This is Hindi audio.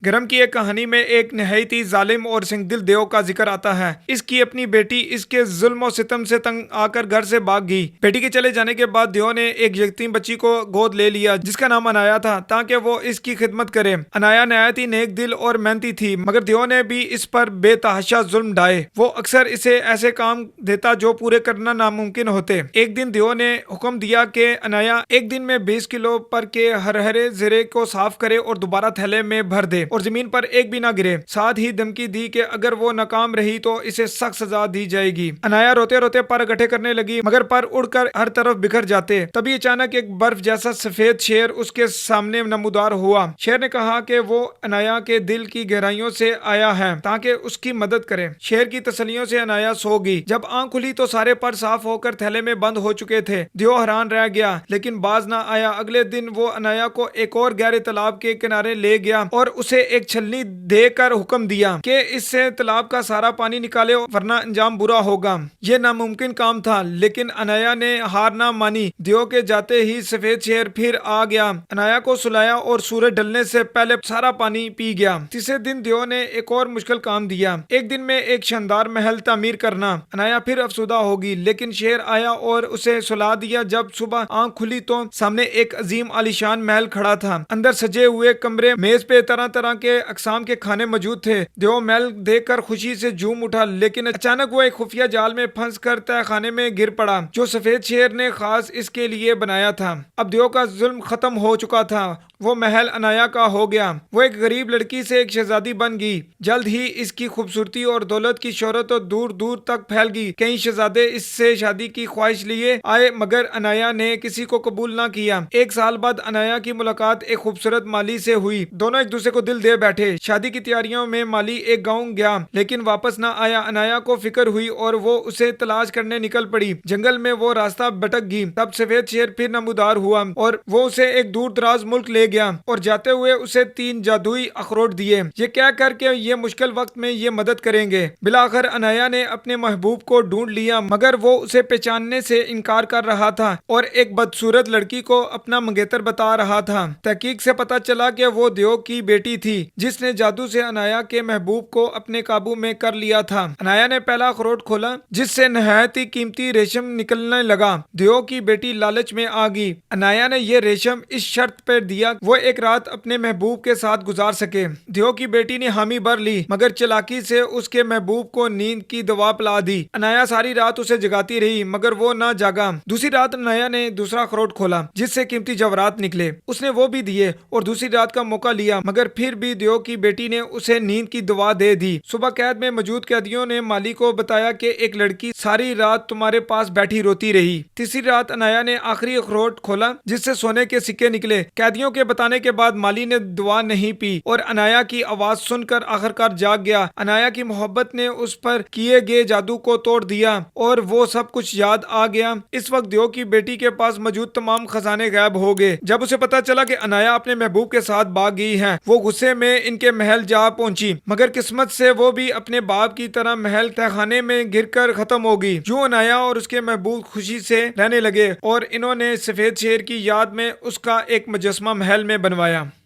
गरम की एक कहानी में एक नहायत ही जालिम और सिंगदिल देव का जिक्र आता है। इसकी अपनी बेटी इसके जुल्म और सितम से तंग आकर घर से भाग गई। बेटी के चले जाने के बाद देव ने एक यतीम बच्ची को गोद ले लिया जिसका नाम अनाया था, ताकि वो इसकी खिदमत करे। अनाया नहायत ही नेक दिल और मेहनती थी, मगर देव ने भी इस पर बेतहाशा जुल्म ढाए। वो अक्सर इसे ऐसे काम देता जो पूरे करना नामुमकिन होते। एक दिन देव ने हुक्म दिया कि अनाया एक दिन में 20 किलो पर के हरे जीरे को साफ करे और दोबारा थैले में भर दे और जमीन पर एक भी ना गिरे। साथ ही धमकी दी कि अगर वो नाकाम रही तो इसे सख्त सजा दी जाएगी। अनाया रोते रोते पर इकट्ठे करने लगी, मगर पर उड़कर हर तरफ बिखर जाते। तभी अचानक एक बर्फ जैसा सफेद शेर उसके सामने नमूदार हुआ। शेर ने कहा कि वो अनाया के दिल की गहराइयों से आया है ताकि उसकी मदद करे। शेर की तसल्लियों से अनाया सो गई। जब आंख खुली तो सारे पर साफ होकर थैले में बंद हो चुके थे। दियो हैरान रह गया, लेकिन बाज ना आया। अगले दिन वो अनाया को एक और गहरे तालाब के किनारे ले गया और उसे एक छलनी देकर हुक्म दिया कि इससे तालाब का सारा पानी निकाले वरना अंजाम बुरा होगा। यह नामुमकिन काम था, लेकिन अनाया ने हार ना मानी। दियो के जाते ही सफेद शेर फिर आ गया, अनाया को सुलाया और सूरज ढलने से पहले सारा पानी पी गया। तीसरे दिन दियो ने एक और मुश्किल काम दिया, एक दिन में एक शानदार महल तामीर करना। अनाया फिर अफसुदा होगी, लेकिन शेर आया और उसे सुला दिया। जब सुबह आंख खुली तो सामने एक अजीम आलीशान महल खड़ा था। अंदर सजे हुए कमरे, मेज पे तरह तरह के अकसाम के खाने मौजूद थे। देव महल देखकर खुशी से झूम उठा, लेकिन अचानक वो एक खुफिया जाल में फंस कर तय खाने में गिर पड़ा जो सफेद शेर ने खास इसके लिए बनाया था। अब देव का जुल्म खत्म हो चुका था। वो महल अनाया का हो गया। वो एक गरीब लड़की से एक शहजादी बन गई। जल्द ही इसकी खूबसूरती और दौलत की शोहरत तो दूर दूर तक फैल गई। कई शहजादे इससे शादी की ख्वाहिश लिए आए, मगर अनाया ने किसी को कबूल ना किया। एक साल बाद अनाया की मुलाकात एक खूबसूरत माली से हुई। दोनों एक दूसरे को दिल दे बैठे। शादी की तैयारियों में माली एक गाँव गया, लेकिन वापस न आया। अनाया को फिक्र हुई और वो उसे तलाश करने निकल पड़ी। जंगल में वो रास्ता भटक गई। तब सफेद शेर फिर नमूदार हुआ और वो उसे एक दूर दराज मुल्क ले गया और जाते हुए उसे 3 जादुई अखरोट दिए। ये क्या करके ये मुश्किल वक्त में ये मदद करेंगे। बिलाखिर अनाया ने अपने महबूब को ढूंढ लिया, मगर वो उसे पहचानने से इनकार कर रहा था और एक बदसूरत लड़की को अपना मंगेतर बता रहा था। तहकीक से पता चला कि वो देव की बेटी थी जिसने जादू से अनाया के महबूब को अपने काबू में कर लिया था। अनाया ने पहला अखरोट खोला जिससे नहायत ही कीमती रेशम निकलने लगा। देव की बेटी लालच में आ गई। अनाया ने यह रेशम इस शर्त पर दिया वो एक रात अपने महबूब के साथ गुजार सके। देव की बेटी ने हामी भर ली, मगर चालाकी से उसके महबूब को नींद की दवा पिला दी। अनाया सारी रात उसे जगाती रही, मगर वो न जागा। दूसरी रात अनाया ने दूसरा अखरोट खोला जिससे कीमती जवाहरात निकले। उसने वो भी दिए और दूसरी रात का मौका लिया, मगर फिर भी देव की बेटी ने उसे नींद की दवा दे दी। सुबह कैद में मौजूद कैदियों ने माली को बताया कि एक लड़की सारी रात तुम्हारे पास बैठी रोती रही। तीसरी रात अनाया ने आखिरी अखरोट खोला जिससे सोने के सिक्के निकले। कैदियों के बताने के बाद माली ने दुआ नहीं पी और अनाया की आवाज सुनकर आखिरकार जाग गया। अनाया की मोहब्बत ने उस पर किए गए जादू को तोड़ दिया और वो सब कुछ याद आ गया। इस वक्त देव की बेटी के पास मौजूद तमाम खजाने गायब हो गए। जब उसे पता चला कि अनाया अपने महबूब के साथ भाग गई है, वो गुस्से में इनके महल जा पहुंची, मगर किस्मत से वो भी अपने बाप की तरह महल तहखाने में गिरकर खत्म हो गई। जो अनाया और उसके महबूब खुशी से रहने लगे और इन्होंने सफेद शेर की याद में उसका एक मुजस्समा महल में बनवाया।